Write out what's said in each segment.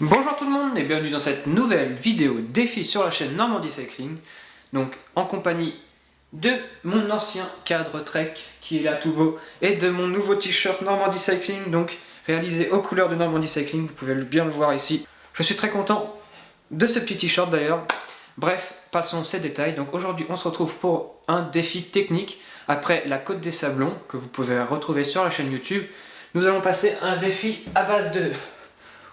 Bonjour tout le monde et bienvenue dans cette nouvelle vidéo défi sur la chaîne Normandie Cycling. Donc en compagnie de mon ancien cadre Trek qui est là tout beau et de mon nouveau t-shirt Normandie Cycling, donc réalisé aux couleurs de Normandie Cycling, vous pouvez bien le voir ici. Je suis très content de ce petit t-shirt d'ailleurs. Bref, passons ces détails. Donc aujourd'hui on se retrouve pour un défi technique après la Côte des Sablons que vous pouvez retrouver sur la chaîne YouTube. Nous allons passer un défi à base de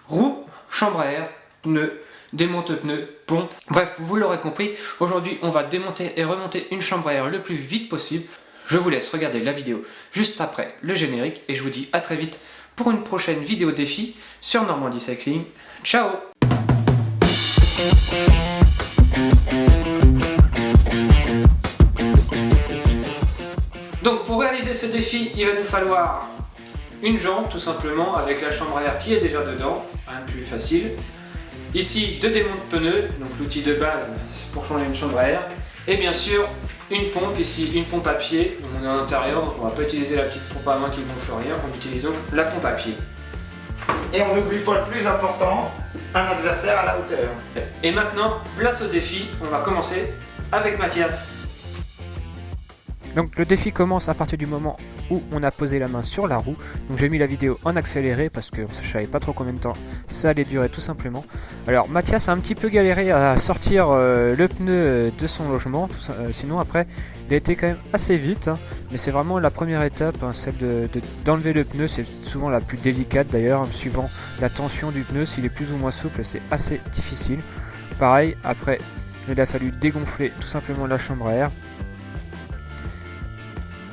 roues, chambre à air, pneus, démonte-pneus, pompe. Bref, vous l'aurez compris, aujourd'hui on va démonter et remonter une chambre à air le plus vite possible. Je vous laisse regarder la vidéo juste après le générique et je vous dis à très vite pour une prochaine vidéo défi sur Normandie Cycling. Ciao! Donc pour réaliser ce défi, il va nous falloir une jambe tout simplement avec la chambre à air qui est déjà dedans, rien de plus facile. Ici deux démonte-pneus, donc l'outil de base pour changer une chambre à air. Et bien sûr une pompe, ici une pompe à pied, donc on est à l'intérieur, donc on va pas utiliser la petite pompe à main qui gonfle rien, on utilise donc la pompe à pied. Et on n'oublie pas le plus important, un adversaire à la hauteur. Et maintenant, place au défi, on va commencer avec Mathias. Donc le défi commence à partir du moment où on a posé la main sur la roue. Donc j'ai mis la vidéo en accéléré parce que je savais pas trop combien de temps ça allait durer tout simplement. Alors Mathias a un petit peu galéré à sortir le pneu de son logement, sinon après il a été quand même assez vite, hein. Mais c'est vraiment la première étape, hein, celle d'enlever le pneu, c'est souvent la plus délicate d'ailleurs, suivant la tension du pneu, s'il est plus ou moins souple c'est assez difficile. Pareil, après il a fallu dégonfler tout simplement la chambre à air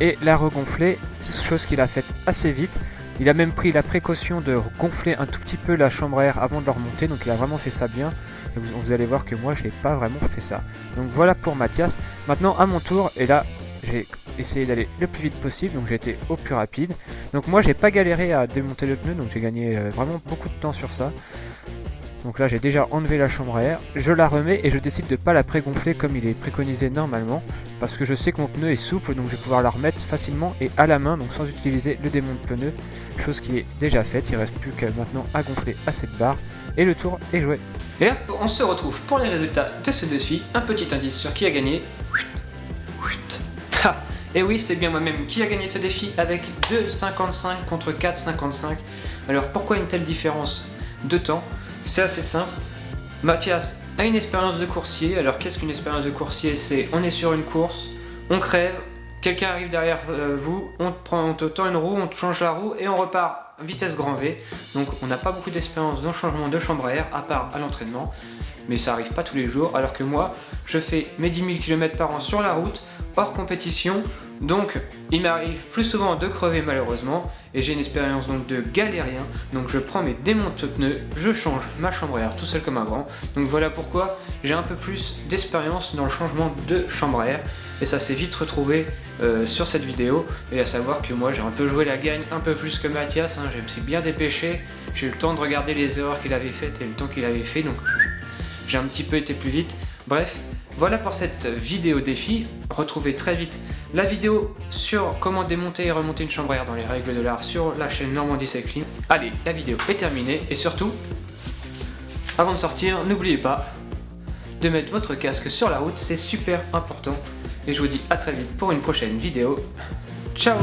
et la regonfler, chose qu'il a faite assez vite. Il a même pris la précaution de gonfler un tout petit peu la chambre à air avant de la remonter, donc il a vraiment fait ça bien. Et vous allez voir que moi je n'ai pas vraiment fait ça. Donc voilà pour Mathias. Maintenant à mon tour, et là j'ai essayé d'aller le plus vite possible, donc j'ai été au plus rapide. Donc moi j'ai pas galéré à démonter le pneu, donc j'ai gagné vraiment beaucoup de temps sur ça. Donc là j'ai déjà enlevé la chambre à air, je la remets et je décide de ne pas la pré-gonfler comme il est préconisé normalement, parce que je sais que mon pneu est souple, donc je vais pouvoir la remettre facilement et à la main, donc sans utiliser le démonte-pneu, chose qui est déjà faite. Il ne reste plus qu'à maintenant à gonfler à cette barre et le tour est joué. Et hop, on se retrouve pour les résultats de ce défi, un petit indice sur qui a gagné. Et oui, c'est bien moi-même qui a gagné ce défi avec 2,55 contre 4,55. Alors pourquoi une telle différence de temps ? C'est assez simple. Mathias a une expérience de coursier. Alors qu'est-ce qu'une expérience de coursier? C'est on est sur une course, on crève, quelqu'un arrive derrière vous, on te tend une roue, on te change la roue et on repart vitesse grand V. Donc on n'a pas beaucoup d'expérience dans le changement de chambre à air à part à l'entraînement. Mais ça arrive pas tous les jours, alors que moi je fais mes 10 000 km par an sur la route, hors compétition, donc il m'arrive plus souvent de crever malheureusement, et j'ai une expérience donc de galérien, donc je prends mes démonte-pneus, je change ma chambre à air tout seul comme un grand, donc voilà pourquoi j'ai un peu plus d'expérience dans le changement de chambre à air, et ça s'est vite retrouvé sur cette vidéo, et à savoir que moi j'ai un peu joué la gagne, un peu plus que Mathias, hein, je me suis bien dépêché, j'ai eu le temps de regarder les erreurs qu'il avait faites et le temps qu'il avait fait, donc j'ai un petit peu été plus vite. Bref, voilà pour cette vidéo défi. Retrouvez très vite la vidéo sur comment démonter et remonter une chambre à air dans les règles de l'art sur la chaîne Normandie Cycling. Allez, la vidéo est terminée et surtout, avant de sortir, n'oubliez pas de mettre votre casque sur la route, c'est super important. Et je vous dis à très vite pour une prochaine vidéo. Ciao!